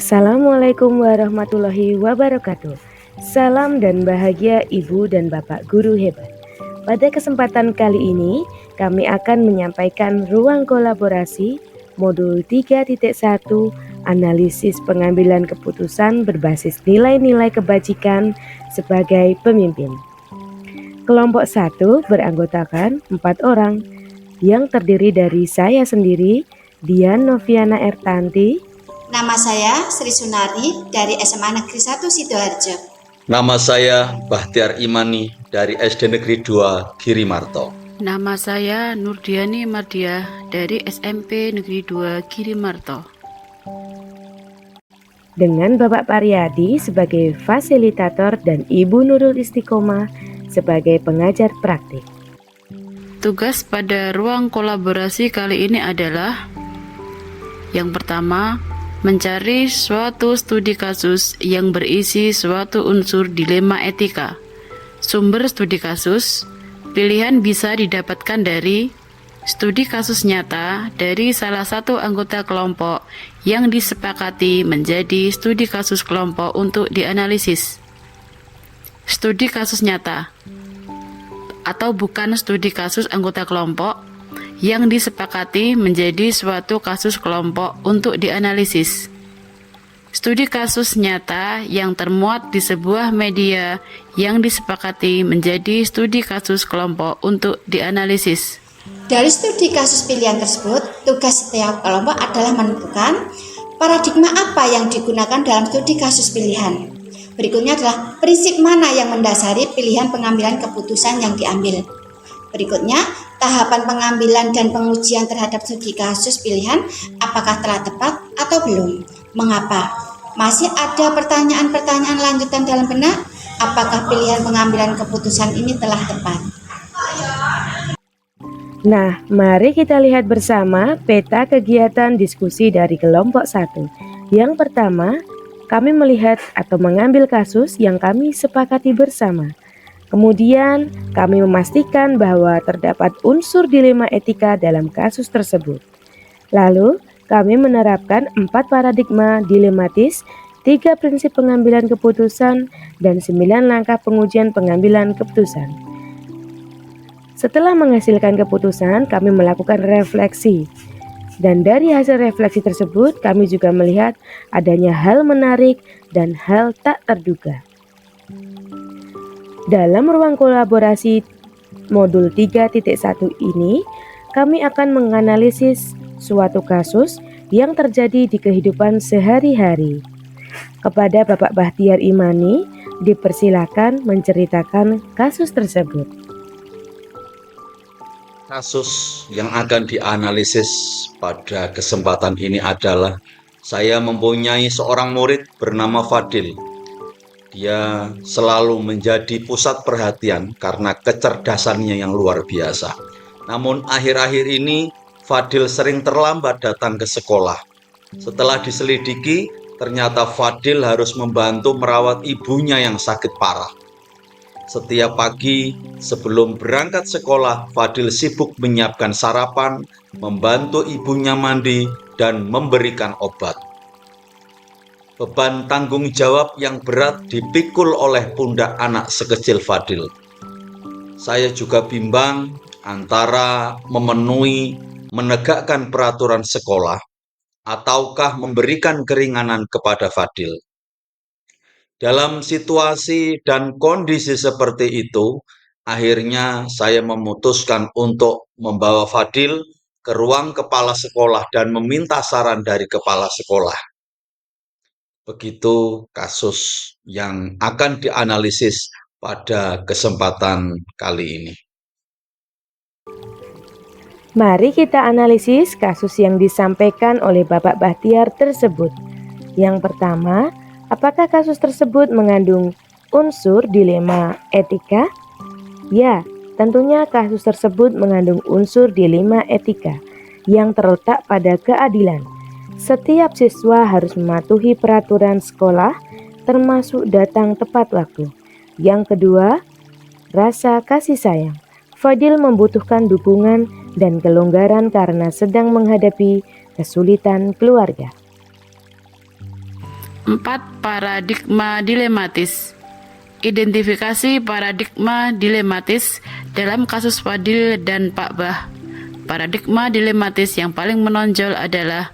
Assalamualaikum warahmatullahi wabarakatuh. Salam dan bahagia Ibu dan Bapak Guru hebat. Pada kesempatan kali ini, kami akan menyampaikan ruang kolaborasi modul 3.1 analisis pengambilan keputusan berbasis nilai-nilai kebajikan sebagai pemimpin. Kelompok 1 beranggotakan 4 orang yang terdiri dari saya sendiri, Dian Noviana Ertanti. Nama saya Sri Sunari dari SMA Negeri 1 Sidoarjo. Nama saya Bahtiar Imani dari SD Negeri 2 Girimarto. Nama saya Nurdiani Mardiah dari SMP Negeri 2 Girimarto. Dengan Bapak Pariyadi sebagai fasilitator dan Ibu Nurul Istiqomah sebagai pengajar praktik. Tugas pada ruang kolaborasi kali ini adalah: yang pertama, mencari suatu studi kasus yang berisi suatu unsur dilema etika. Sumber studi kasus, pilihan bisa didapatkan dari studi kasus nyata dari salah satu anggota kelompok yang disepakati menjadi studi kasus kelompok untuk dianalisis. Studi kasus nyata atau bukan studi kasus anggota kelompok yang disepakati menjadi suatu kasus kelompok untuk dianalisis. Studi kasus nyata yang termuat di sebuah media yang disepakati menjadi studi kasus kelompok untuk dianalisis. Dari studi kasus pilihan tersebut, tugas setiap kelompok adalah menentukan paradigma apa yang digunakan dalam studi kasus pilihan. Berikutnya adalah prinsip mana yang mendasari pilihan pengambilan keputusan yang diambil. Berikutnya, tahapan pengambilan dan pengujian terhadap studi kasus pilihan apakah telah tepat atau belum? Mengapa? Masih ada pertanyaan-pertanyaan lanjutan dalam benak? Apakah pilihan pengambilan keputusan ini telah tepat? Nah, mari kita lihat bersama peta kegiatan diskusi dari kelompok 1. Yang pertama, kami melihat atau mengambil kasus yang kami sepakati bersama. Kemudian, kami memastikan bahwa terdapat unsur dilema etika dalam kasus tersebut. Lalu, kami menerapkan 4 paradigma dilematis, 3 prinsip pengambilan keputusan, dan 9 langkah pengujian pengambilan keputusan. Setelah menghasilkan keputusan, kami melakukan refleksi. Dan dari hasil refleksi tersebut, kami juga melihat adanya hal menarik dan hal tak terduga. Dalam ruang kolaborasi modul 3.1 ini, kami akan menganalisis suatu kasus yang terjadi di kehidupan sehari-hari. Kepada Bapak Bahtiar Imani, dipersilakan menceritakan kasus tersebut. Kasus yang akan dianalisis pada kesempatan ini adalah saya mempunyai seorang murid bernama Fadil. Dia selalu menjadi pusat perhatian karena kecerdasannya yang luar biasa. Namun akhir-akhir ini Fadil sering terlambat datang ke sekolah. Setelah diselidiki, ternyata Fadil harus membantu merawat ibunya yang sakit parah. Setiap pagi sebelum berangkat sekolah, Fadil sibuk menyiapkan sarapan, membantu ibunya mandi, dan memberikan obat. Beban tanggung jawab yang berat dipikul oleh pundak anak sekecil Fadil. Saya juga bimbang antara menegakkan peraturan sekolah ataukah memberikan keringanan kepada Fadil. Dalam situasi dan kondisi seperti itu, akhirnya saya memutuskan untuk membawa Fadil ke ruang kepala sekolah dan meminta saran dari kepala sekolah. Begitu kasus yang akan dianalisis pada kesempatan kali ini. Mari kita analisis kasus yang disampaikan oleh Bapak Bahtiar tersebut. Yang pertama, apakah kasus tersebut mengandung unsur dilema etika? Ya, tentunya kasus tersebut mengandung unsur dilema etika yang terletak pada keadilan. Setiap siswa harus mematuhi peraturan sekolah, termasuk datang tepat waktu. Yang kedua, rasa kasih sayang. Fadil membutuhkan dukungan dan kelonggaran karena sedang menghadapi kesulitan keluarga. 4. Paradigma dilematis. Identifikasi paradigma dilematis dalam kasus Fadil dan Pak Bah. Paradigma dilematis yang paling menonjol adalah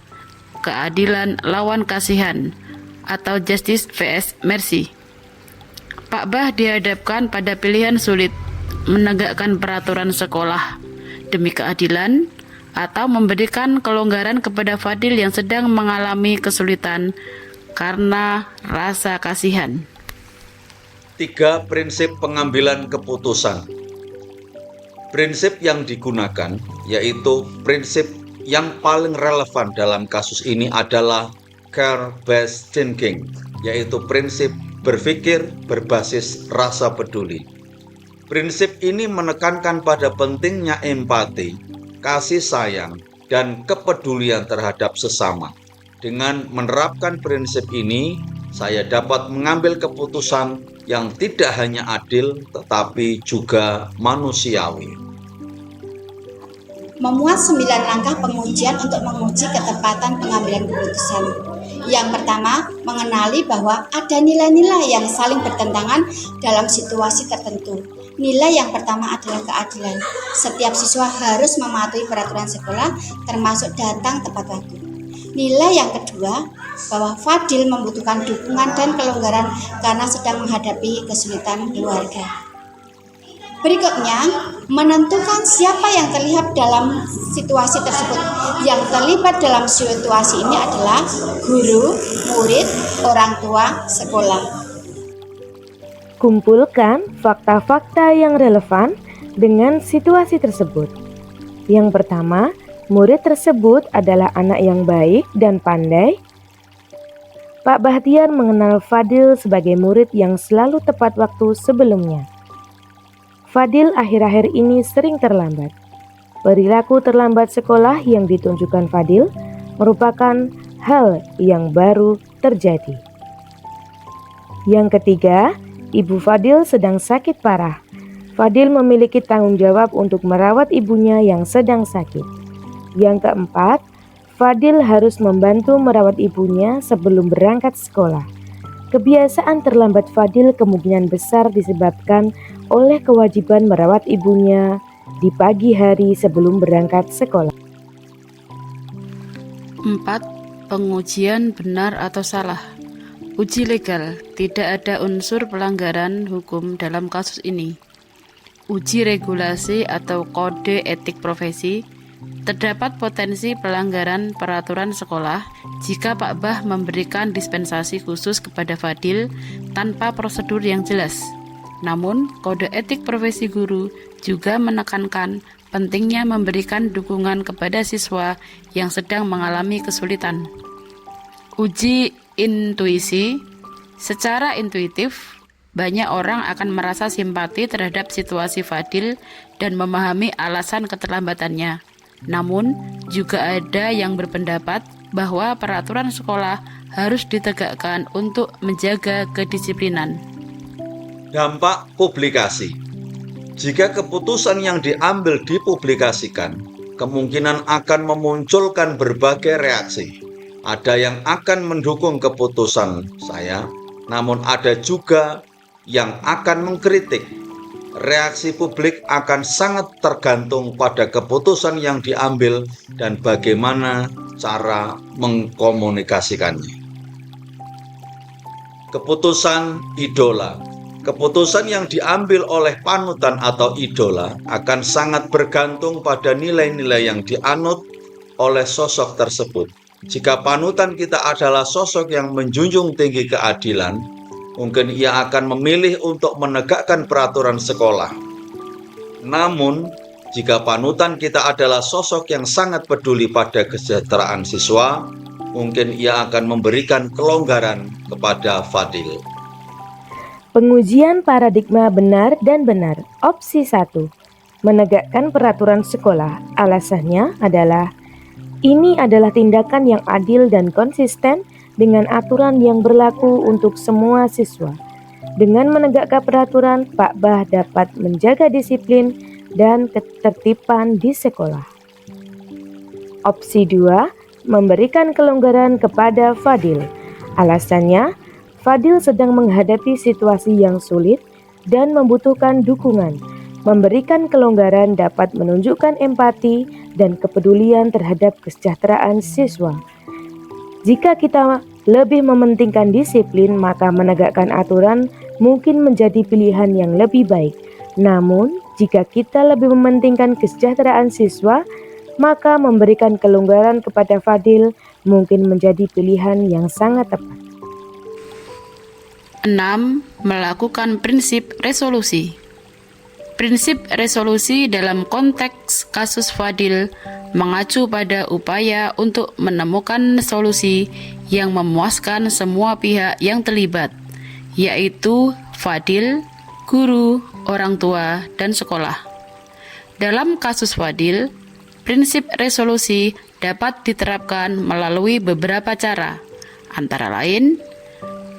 keadilan lawan kasihan atau justice vs mercy. Pak Bah dihadapkan pada pilihan sulit, menegakkan peraturan sekolah demi keadilan atau memberikan kelonggaran kepada Fadil yang sedang mengalami kesulitan karena rasa kasihan. 3. Prinsip pengambilan keputusan. Prinsip yang digunakan yaitu prinsip yang paling relevan dalam kasus ini adalah care-based thinking, yaitu prinsip berpikir berbasis rasa peduli. Prinsip ini menekankan pada pentingnya empati, kasih sayang, dan kepedulian terhadap sesama. Dengan menerapkan prinsip ini, saya dapat mengambil keputusan yang tidak hanya adil tetapi juga manusiawi. Memuat 9 langkah pengujian untuk menguji ketepatan pengambilan keputusan. Yang pertama, mengenali bahwa ada nilai-nilai yang saling bertentangan dalam situasi tertentu. Nilai yang pertama adalah keadilan. Setiap siswa harus mematuhi peraturan sekolah, termasuk datang tepat waktu. Nilai yang kedua, bahwa Fadil membutuhkan dukungan dan kelonggaran karena sedang menghadapi kesulitan keluarga. Berikutnya, menentukan siapa yang terlibat dalam situasi tersebut. Yang terlibat dalam situasi ini adalah guru, murid, orang tua, sekolah. Kumpulkan fakta-fakta yang relevan dengan situasi tersebut. Yang pertama, murid tersebut adalah anak yang baik dan pandai. Pak Bahtiar mengenal Fadil sebagai murid yang selalu tepat waktu sebelumnya. Fadil akhir-akhir ini sering terlambat. Perilaku terlambat sekolah yang ditunjukkan Fadil merupakan hal yang baru terjadi. Yang ketiga, Ibu Fadil sedang sakit parah. Fadil memiliki tanggung jawab untuk merawat ibunya yang sedang sakit. Yang keempat, Fadil harus membantu merawat ibunya sebelum berangkat sekolah. Kebiasaan terlambat Fadil kemungkinan besar disebabkan oleh kewajiban merawat ibunya di pagi hari sebelum berangkat sekolah. 4. Pengujian benar atau salah. Uji legal, tidak ada unsur pelanggaran hukum dalam kasus ini. Uji regulasi atau kode etik profesi, terdapat potensi pelanggaran peraturan sekolah jika Pak Bah memberikan dispensasi khusus kepada Fadil tanpa prosedur yang jelas. Namun, kode etik profesi guru juga menekankan pentingnya memberikan dukungan kepada siswa yang sedang mengalami kesulitan. Uji intuisi, secara intuitif, banyak orang akan merasa simpati terhadap situasi Fadil dan memahami alasan keterlambatannya. Namun, juga ada yang berpendapat bahwa peraturan sekolah harus ditegakkan untuk menjaga kedisiplinan. Dampak publikasi. Jika keputusan yang diambil dipublikasikan, kemungkinan akan memunculkan berbagai reaksi. Ada yang akan mendukung keputusan saya, namun ada juga yang akan mengkritik. Reaksi publik akan sangat tergantung pada keputusan yang diambil dan bagaimana cara mengkomunikasikannya. Keputusan idola. Keputusan yang diambil oleh panutan atau idola akan sangat bergantung pada nilai-nilai yang dianut oleh sosok tersebut. Jika panutan kita adalah sosok yang menjunjung tinggi keadilan, mungkin ia akan memilih untuk menegakkan peraturan sekolah. Namun, jika panutan kita adalah sosok yang sangat peduli pada kesejahteraan siswa, mungkin ia akan memberikan kelonggaran kepada Fadil. Pengujian paradigma benar dan benar. Opsi 1. Menegakkan peraturan sekolah. Alasannya adalah ini adalah tindakan yang adil dan konsisten dengan aturan yang berlaku untuk semua siswa. Dengan menegakkan peraturan, Pak Bah dapat menjaga disiplin dan ketertiban di sekolah. Opsi 2. Memberikan kelonggaran kepada Fadil. Alasannya, Fadil sedang menghadapi situasi yang sulit dan membutuhkan dukungan. Memberikan kelonggaran dapat menunjukkan empati dan kepedulian terhadap kesejahteraan siswa. Jika kita lebih mementingkan disiplin, maka menegakkan aturan mungkin menjadi pilihan yang lebih baik. Namun, jika kita lebih mementingkan kesejahteraan siswa, maka memberikan kelonggaran kepada Fadil mungkin menjadi pilihan yang sangat tepat. 6. Melakukan prinsip resolusi. Prinsip resolusi dalam konteks kasus Fadil mengacu pada upaya untuk menemukan solusi yang memuaskan semua pihak yang terlibat, yaitu Fadil, guru, orang tua, dan sekolah. Dalam kasus Fadil, prinsip resolusi dapat diterapkan melalui beberapa cara, antara lain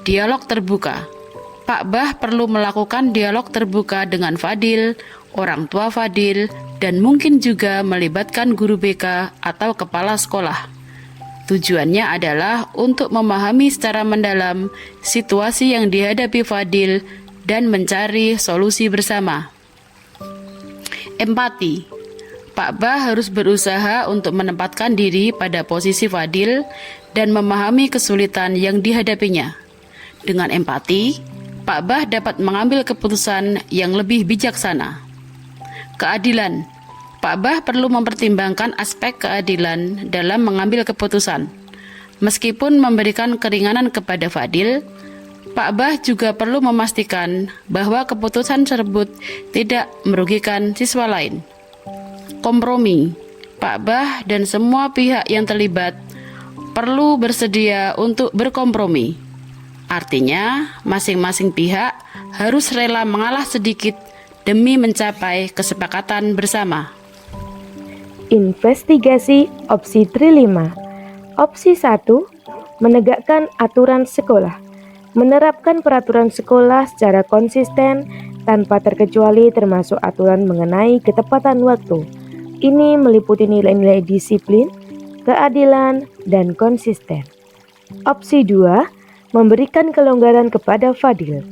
dialog terbuka. Pak Bah perlu melakukan dialog terbuka dengan Fadil, orang tua Fadil, dan mungkin juga melibatkan guru BK atau kepala sekolah. Tujuannya adalah untuk memahami secara mendalam situasi yang dihadapi Fadil dan mencari solusi bersama. Empati. Pak Bah harus berusaha untuk menempatkan diri pada posisi Fadil dan memahami kesulitan yang dihadapinya. Dengan empati, Pak Bah dapat mengambil keputusan yang lebih bijaksana. Keadilan. Pak Bah perlu mempertimbangkan aspek keadilan dalam mengambil keputusan. Meskipun memberikan keringanan kepada Fadil, Pak Bah juga perlu memastikan bahwa keputusan tersebut tidak merugikan siswa lain. Kompromi. Pak Bah dan semua pihak yang terlibat perlu bersedia untuk berkompromi. Artinya, masing-masing pihak harus rela mengalah sedikit demi mencapai kesepakatan bersama. Investigasi opsi Trilima. Opsi 1, menegakkan aturan sekolah. Menerapkan peraturan sekolah secara konsisten tanpa terkecuali termasuk aturan mengenai ketepatan waktu. Ini meliputi nilai-nilai disiplin, keadilan, dan konsisten. Opsi 2, memberikan kelonggaran kepada Fadil,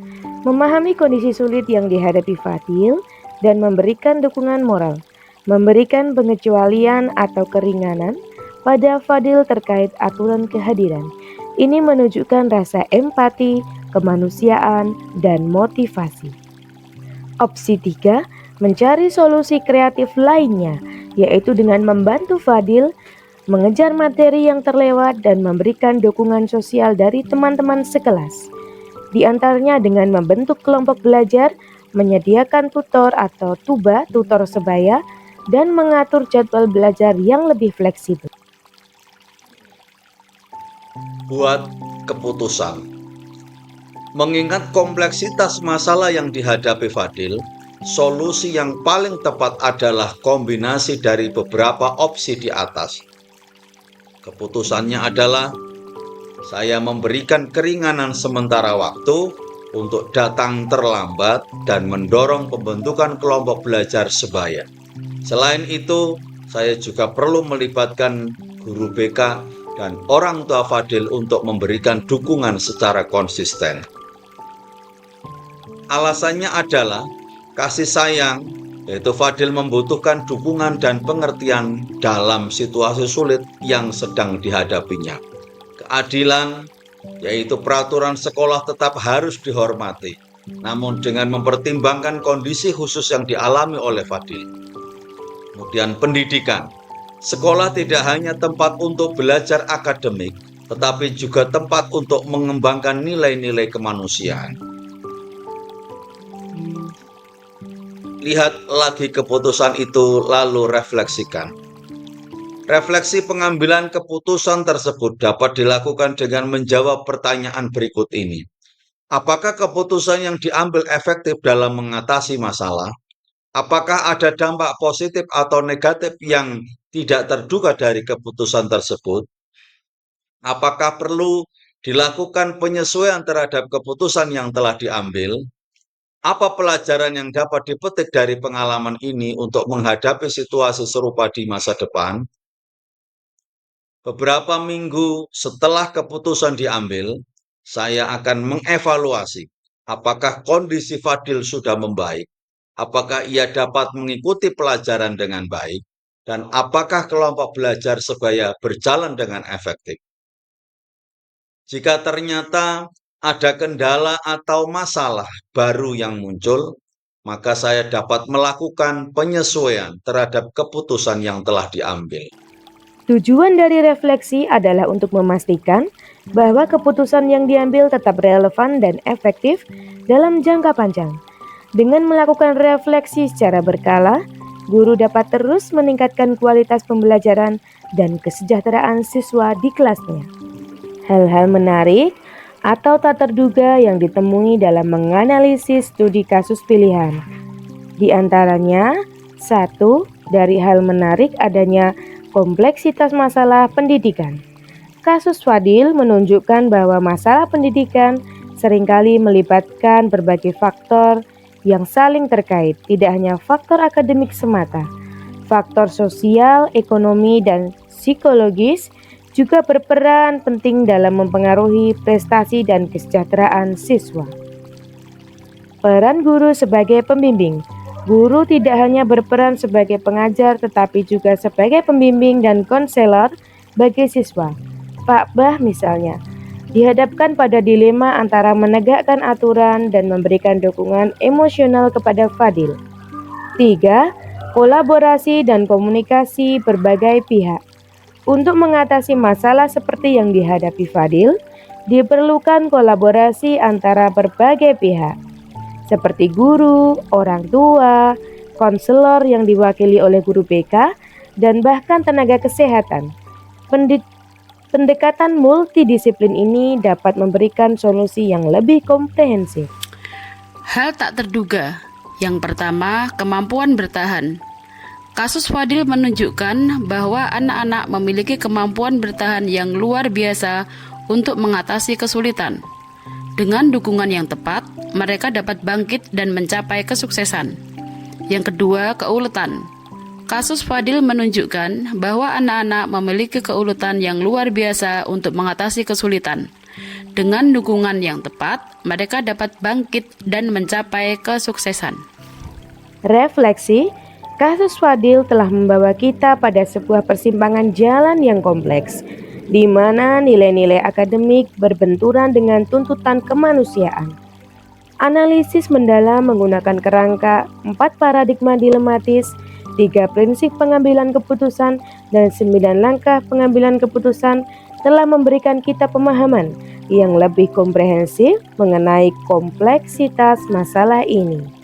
memahami kondisi sulit yang dihadapi Fadil, dan memberikan dukungan moral, memberikan pengecualian atau keringanan pada Fadil terkait aturan kehadiran. Ini menunjukkan rasa empati, kemanusiaan, dan motivasi. Opsi 3, mencari solusi kreatif lainnya, yaitu dengan membantu Fadil mengejar materi yang terlewat dan memberikan dukungan sosial dari teman-teman sekelas. Di antaranya dengan membentuk kelompok belajar, menyediakan tutor atau tutor sebaya, dan mengatur jadwal belajar yang lebih fleksibel. Buat keputusan. Mengingat kompleksitas masalah yang dihadapi Fadil, solusi yang paling tepat adalah kombinasi dari beberapa opsi di atas. Keputusannya adalah, saya memberikan keringanan sementara waktu untuk datang terlambat dan mendorong pembentukan kelompok belajar sebaya. Selain itu, saya juga perlu melibatkan guru BK dan orang tua Fadil untuk memberikan dukungan secara konsisten. Alasannya adalah kasih sayang, yaitu Fadil membutuhkan dukungan dan pengertian dalam situasi sulit yang sedang dihadapinya. Keadilan, yaitu peraturan sekolah tetap harus dihormati, namun dengan mempertimbangkan kondisi khusus yang dialami oleh Fadil. Kemudian pendidikan, sekolah tidak hanya tempat untuk belajar akademik, tetapi juga tempat untuk mengembangkan nilai-nilai kemanusiaan. Lihat lagi keputusan itu lalu refleksikan. Refleksi pengambilan keputusan tersebut dapat dilakukan dengan menjawab pertanyaan berikut ini. Apakah keputusan yang diambil efektif dalam mengatasi masalah? Apakah ada dampak positif atau negatif yang tidak terduga dari keputusan tersebut? Apakah perlu dilakukan penyesuaian terhadap keputusan yang telah diambil? Apa pelajaran yang dapat dipetik dari pengalaman ini untuk menghadapi situasi serupa di masa depan? Beberapa minggu setelah keputusan diambil, saya akan mengevaluasi apakah kondisi Fadil sudah membaik, apakah ia dapat mengikuti pelajaran dengan baik, dan apakah kelompok belajar sebaya berjalan dengan efektif. Jika ternyata ada kendala atau masalah baru yang muncul, maka saya dapat melakukan penyesuaian terhadap keputusan yang telah diambil. Tujuan dari refleksi adalah untuk memastikan bahwa keputusan yang diambil tetap relevan dan efektif dalam jangka panjang. Dengan melakukan refleksi secara berkala, guru dapat terus meningkatkan kualitas pembelajaran dan kesejahteraan siswa di kelasnya. Hal-hal menarik atau tak terduga yang ditemui dalam menganalisis studi kasus pilihan. Di antaranya, satu, dari hal menarik adanya kompleksitas masalah pendidikan. Kasus Fadil menunjukkan bahwa masalah pendidikan seringkali melibatkan berbagai faktor yang saling terkait, tidak hanya faktor akademik semata. Faktor sosial, ekonomi, dan psikologis juga berperan penting dalam mempengaruhi prestasi dan kesejahteraan siswa. Peran guru sebagai pembimbing. Guru tidak hanya berperan sebagai pengajar tetapi juga sebagai pembimbing dan konselor bagi siswa. Pak Bah misalnya, dihadapkan pada dilema antara menegakkan aturan dan memberikan dukungan emosional kepada Fadil. 3. Kolaborasi dan komunikasi berbagai pihak. Untuk mengatasi masalah seperti yang dihadapi Fadil, diperlukan kolaborasi antara berbagai pihak seperti guru, orang tua, konselor yang diwakili oleh guru BK, dan bahkan tenaga kesehatan. Pendekatan multidisiplin ini dapat memberikan solusi yang lebih komprehensif. Hal tak terduga. Yang pertama, kemampuan bertahan. Kasus Fadil menunjukkan bahwa anak-anak memiliki kemampuan bertahan yang luar biasa untuk mengatasi kesulitan. Dengan dukungan yang tepat, mereka dapat bangkit dan mencapai kesuksesan. Yang kedua, keuletan. Kasus Fadil menunjukkan bahwa anak-anak memiliki keuletan yang luar biasa untuk mengatasi kesulitan. Dengan dukungan yang tepat, mereka dapat bangkit dan mencapai kesuksesan. Refleksi, kasus Fadil telah membawa kita pada sebuah persimpangan jalan yang kompleks, di mana nilai-nilai akademik berbenturan dengan tuntutan kemanusiaan. Analisis mendalam menggunakan kerangka 4 paradigma dilematis, 3 prinsip pengambilan keputusan, dan 9 langkah pengambilan keputusan telah memberikan kita pemahaman yang lebih komprehensif mengenai kompleksitas masalah ini.